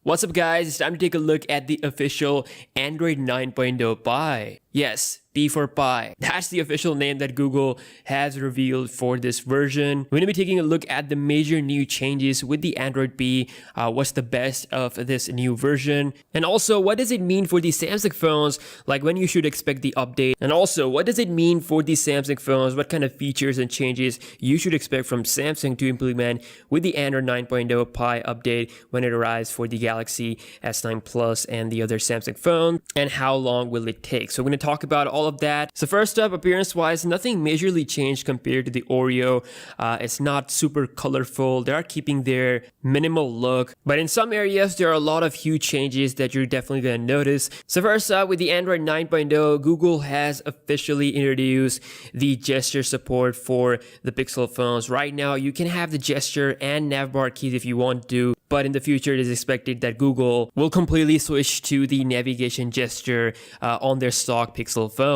What's up guys, it's time to take a look at the official Android 9.0 Pie. Yes, P for Pie. That's the official name that Google has revealed for this version. We're going to be taking a look at the major new changes with the Android P, what's the best of this new version, and also what does it mean for the Samsung phones, like when you should expect the update, and also what does it mean for the Samsung phones, what kind of features and changes you should expect from Samsung to implement with the Android 9.0 Pie update when it arrives for the Galaxy S9 Plus and the other Samsung phone, and how long will it take. So we're going to talk about all of that. So first up, appearance-wise, nothing majorly changed compared to the Oreo. It's not super colorful. They are keeping their minimal look, but in some areas, there are a lot of huge changes that you're definitely going to notice. So first up, with the Android 9.0, Google has officially introduced the gesture support for the Pixel phones. Right now, you can have the gesture and navbar keys if you want to, but in the future, it is expected that Google will completely switch to the navigation gesture on their stock Pixel phones.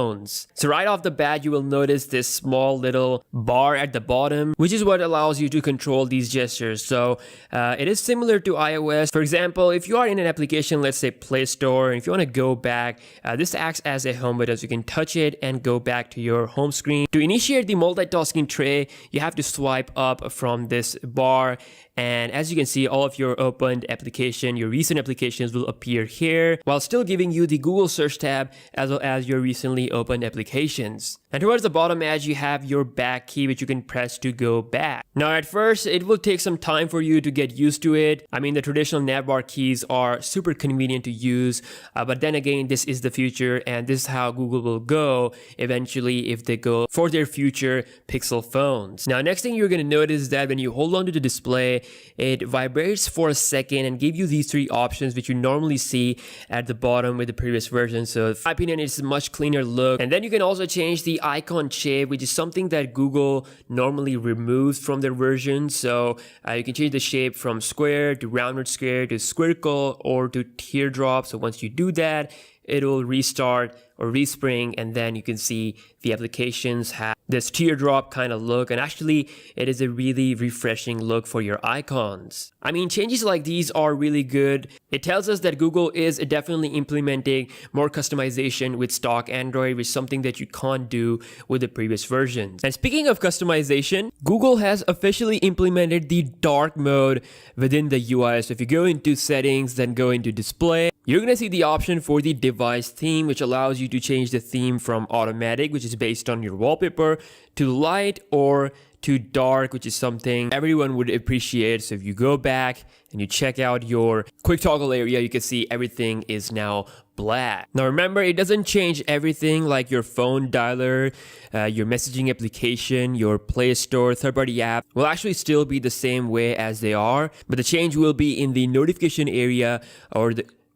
So right off the bat, you will notice this small little bar at the bottom, which is what allows you to control these gestures. So it is similar to iOS. For example, if you are in an application, let's say Play Store, and if you want to go back, this acts as a home button, so you can touch it and go back to your home screen. To initiate the multitasking tray, you have to swipe up from this bar, and as you can see, all of your opened application, your recent applications will appear here, while still giving you the Google search tab as well as your recently opened applications. And towards the bottom edge, you have your back key, which you can press to go back. Now, at first, it will take some time for you to get used to it. I mean, the traditional navbar keys are super convenient to use, but then again, this is the future, and this is how Google will go eventually if they go for their future Pixel phones. Now, next thing you're going to notice is that when you hold on to the display, it vibrates for a second and give you these three options, which you normally see at the bottom with the previous version. So in my opinion, it's a much cleaner look. And then you can also change the icon shape, which is something that Google normally removes from their version. So you can change the shape from square to rounded square to squircle or to teardrop. So once you do that, it will restart or respring, and then you can see the applications have this teardrop kind of look, and actually it is a really refreshing look for your icons. I mean, changes like these are really good. It tells us that Google is definitely implementing more customization with stock Android, which is something that you can't do with the previous versions. And speaking of customization, Google has officially implemented the dark mode within the UI. So if you go into settings, then go into display, you're going to see the option for the device theme, which allows you to change the theme from automatic, which is based on your wallpaper, to light, or to dark, which is something everyone would appreciate. So if you go back and you check out your quick toggle area, you can see everything is now black. Now remember, it doesn't change everything, like your phone dialer, your messaging application, your Play Store, third-party app will actually still be the same way as they are, but the change will be in the notification area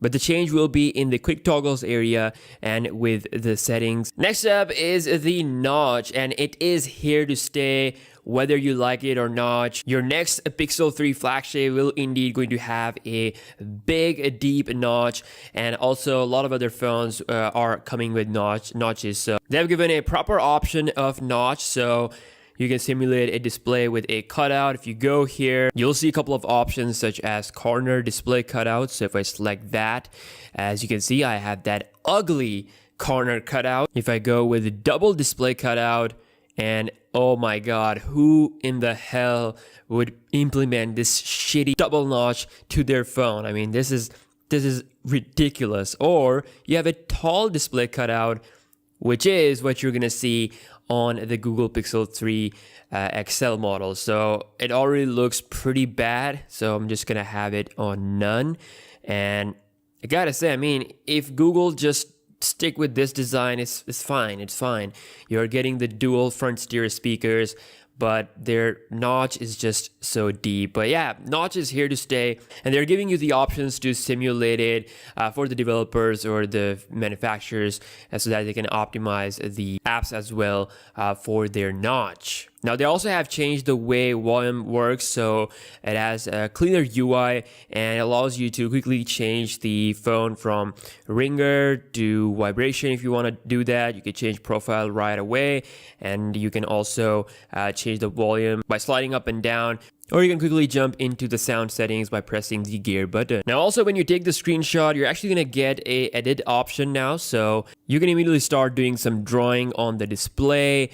but the change will be in the quick toggles area and with the settings. Next up is the notch, and it is here to stay whether you like it or not. Your next Pixel 3 flagship will indeed going to have a big, deep notch, and also a lot of other phones are coming with notches. So they've given a proper option of notch, so you can simulate a display with a cutout. If you go here, you'll see a couple of options such as corner display cutout. So if I select that, as you can see, I have that ugly corner cutout. If I go with a double display cutout, and oh my god, who in the hell would implement this shitty double notch to their phone? I mean, this is ridiculous. Or you have a tall display cutout, which is what you're gonna see on the Google Pixel 3 XL model. So it already looks pretty bad, so I'm just gonna have it on none. And I gotta say, I mean, if Google just stick with this design, it's fine. You're getting the dual front stereo speakers, but their notch is just so deep. But yeah, notch is here to stay, and they're giving you the options to simulate it for the developers or the manufacturers so that they can optimize the apps as well for their notch. Now, they also have changed the way volume works, so it has a cleaner UI and allows you to quickly change the phone from ringer to vibration. If you want to do that, you can change profile right away, and you can also change the volume by sliding up and down, or you can quickly jump into the sound settings by pressing the gear button. Now also when you take the screenshot, you're actually going to get a edit option now, so you can immediately start doing some drawing on the display.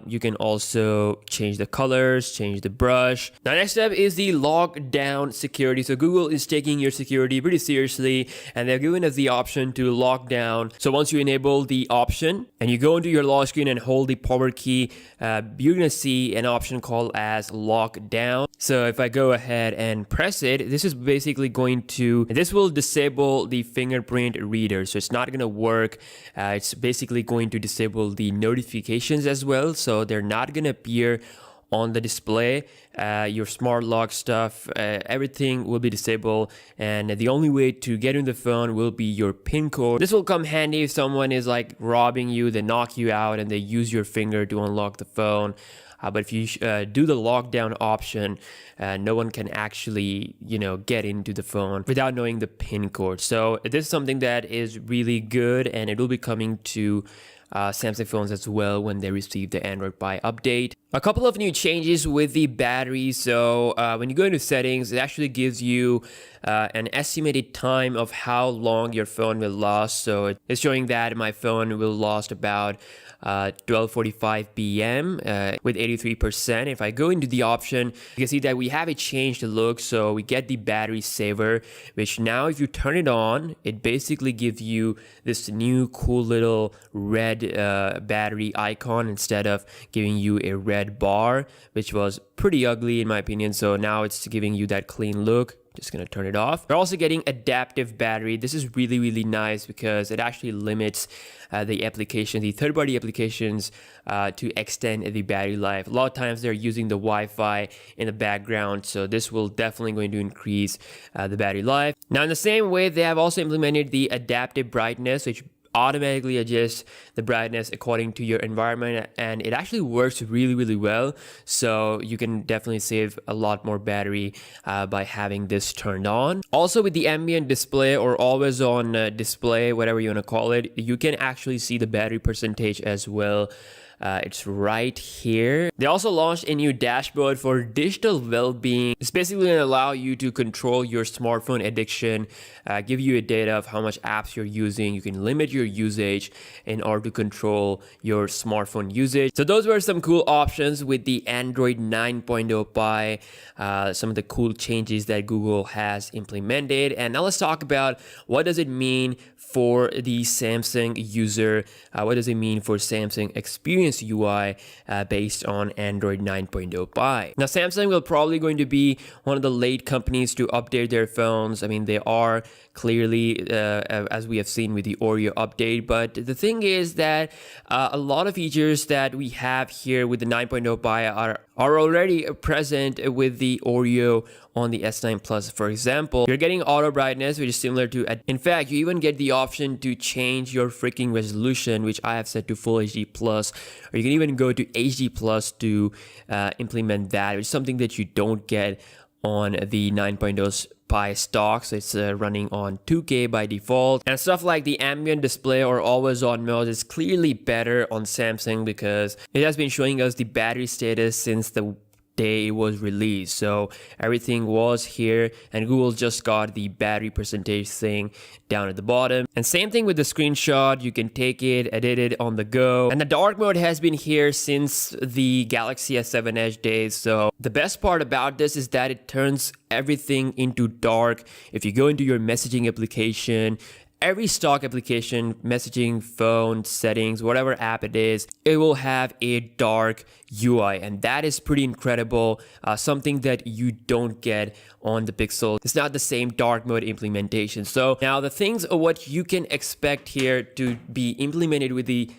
You can also change the colors, change the brush. Now next up is the lockdown security. So Google is taking your security pretty seriously, and they're giving us the option to lock down. So once you enable the option and you go into your lock screen and hold the power key, you're gonna see an option called as lockdown. So if I go ahead and press it, this is basically this will disable the fingerprint reader. So it's not gonna work. It's basically going to disable the notifications as well. So they're not gonna appear on the display. Your smart lock stuff, everything will be disabled, and the only way to get in the phone will be your PIN code. This will come handy if someone is like robbing you, they knock you out and they use your finger to unlock the phone. But if you do the lockdown option, no one can actually, get into the phone without knowing the PIN code. So this is something that is really good, and it will be coming to Samsung phones as well when they receive the Android Pie update. A couple of new changes with the battery. So when you go into settings, it actually gives you an estimated time of how long your phone will last. So it's showing that my phone will last about 12:45 p.m. With 83%. If I go into the option, you can see that we have a changed look. So we get the battery saver, which now if you turn it on, it basically gives you this new cool little red battery icon instead of giving you a red bar, which was pretty ugly in my opinion. So now it's giving you that clean look. Just gonna turn it off. We're also getting adaptive battery. This is really, really nice because it actually limits the third-party applications to extend the battery life. A lot of times they're using the Wi-Fi in the background, so this will definitely going to increase the battery life. Now in the same way, they have also implemented the adaptive brightness, which automatically adjusts the brightness according to your environment, and it actually works really, really well. So you can definitely save a lot more battery by having this turned on. Also with the ambient display or always on display, whatever you want to call it, you can actually see the battery percentage as well. It's right here. They also launched a new dashboard for digital well-being. It's basically going to allow you to control your smartphone addiction, give you a data of how much apps you're using. You can limit your usage in order to control your smartphone usage. So those were some cool options with the Android 9.0 Pie, some of the cool changes that Google has implemented. And now let's talk about what does it mean for the Samsung user. What does it mean for Samsung Experience UI based on Android 9.0 Pie? Now, Samsung will probably going to be one of the late companies to update their phones. I mean, they are clearly, as we have seen with the Oreo update. But the thing is that a lot of features that we have here with the 9.0 Pie are already present with the Oreo on the S9 Plus. For example, you're getting auto brightness, which is similar to, in fact, you even get the option to change your freaking resolution, which I have set to Full HD Plus, or you can even go to HD Plus to implement that, which is something that you don't get on the 9.0 Pie stock. So it's running on 2K by default, and stuff like the ambient display or always on mode is clearly better on Samsung because it has been showing us the battery status since the day it was released. So everything was here, and Google just got the battery percentage thing down at the bottom. And same thing with the screenshot, you can take it, edit it on the go. And the dark mode has been here since the Galaxy S7 Edge days. So the best part about this is that it turns everything into dark. If you go into your messaging application, every stock application, messaging, phone, settings, whatever app it is, it will have a dark UI, and that is pretty incredible. Something that you don't get on the Pixel. It's not the same dark mode implementation. So now the things of what you can expect here to be implemented with the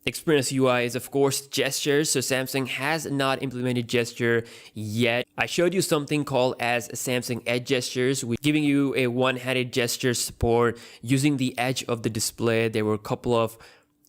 Experience UI is of course gestures. So Samsung has not implemented gesture yet. I showed you something called as Samsung Edge gestures, with giving you a one-handed gesture support using the edge of the display. There were a couple of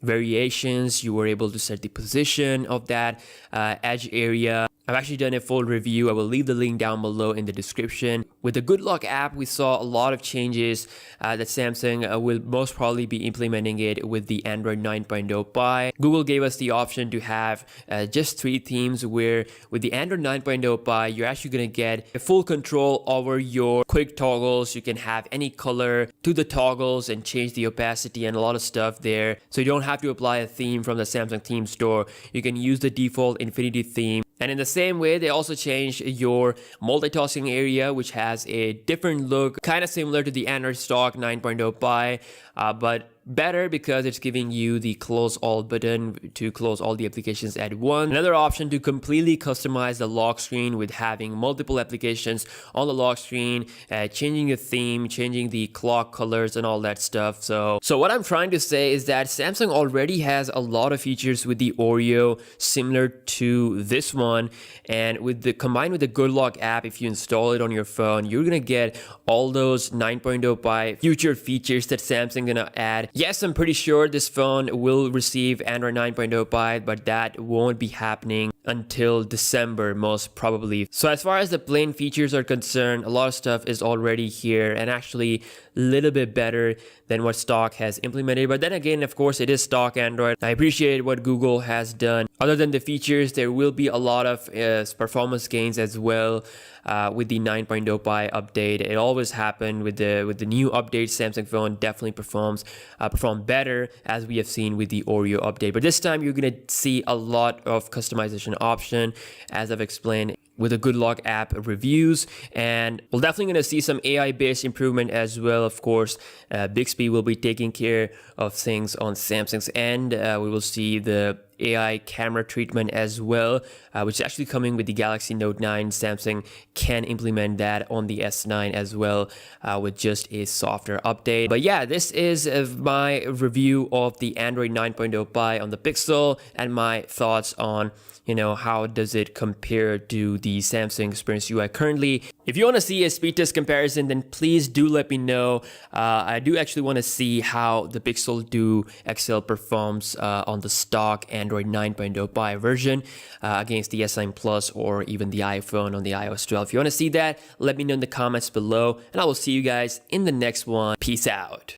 variations. You were able to set the position of that edge area. I've actually done a full review. I will leave the link down below in the description. With the Good Lock app, we saw a lot of changes that Samsung will most probably be implementing it with the Android 9.0 Pie. Google gave us the option to have just 3 themes, where with the Android 9.0 Pie, you're actually going to get a full control over your quick toggles. You can have any color to the toggles and change the opacity and a lot of stuff there. So you don't have to apply a theme from the Samsung theme store. You can use the default Infinity theme. And in the same way, they also changed your multitasking area, which has a different look, kind of similar to the Android stock 9.0 Pie, but better because it's giving you the close all button to close all the applications at once. Another option to completely customize the lock screen with having multiple applications on the lock screen, changing the theme, changing the clock colors and all that stuff. So what I'm trying to say is that Samsung already has a lot of features with the Oreo similar to this one, and with the combined with the Good Lock app, if you install it on your phone, you're gonna get all those 9.0 Pie future features that Samsung gonna add. Yes, I'm pretty sure this phone will receive Android 9.0 Pie, but that won't be happening until December most probably. So as far as the plain features are concerned, a lot of stuff is already here and actually a little bit better than what stock has implemented. But then again, of course, it is stock Android. I appreciate what Google has done. Other than the features, there will be a lot of performance gains as well with the 9.0 Pie update. It always happened with the new updates. Samsung phone definitely perform better, as we have seen with the Oreo update. But this time, you're gonna see a lot of customization option, as I've explained, with the Good Lock app reviews, and we're definitely going to see some AI-based improvement as well. Of course, Bixby will be taking care of things on Samsung's end. We will see the AI camera treatment as well, which is actually coming with the Galaxy Note 9. Samsung can implement that on the S9 as well with just a software update. But yeah, this is my review of the Android 9.0 Pie on the Pixel and my thoughts on, you know, how does it compare to the Samsung Experience UI currently. If you want to see a speed test comparison, then please do let me know. I do actually want to see how the Pixel 2 XL performs on the stock Android 9.0 Pie version against the S9 Plus or even the iPhone on the iOS 12. If you want to see that, let me know in the comments below, and I will see you guys in the next one. Peace out.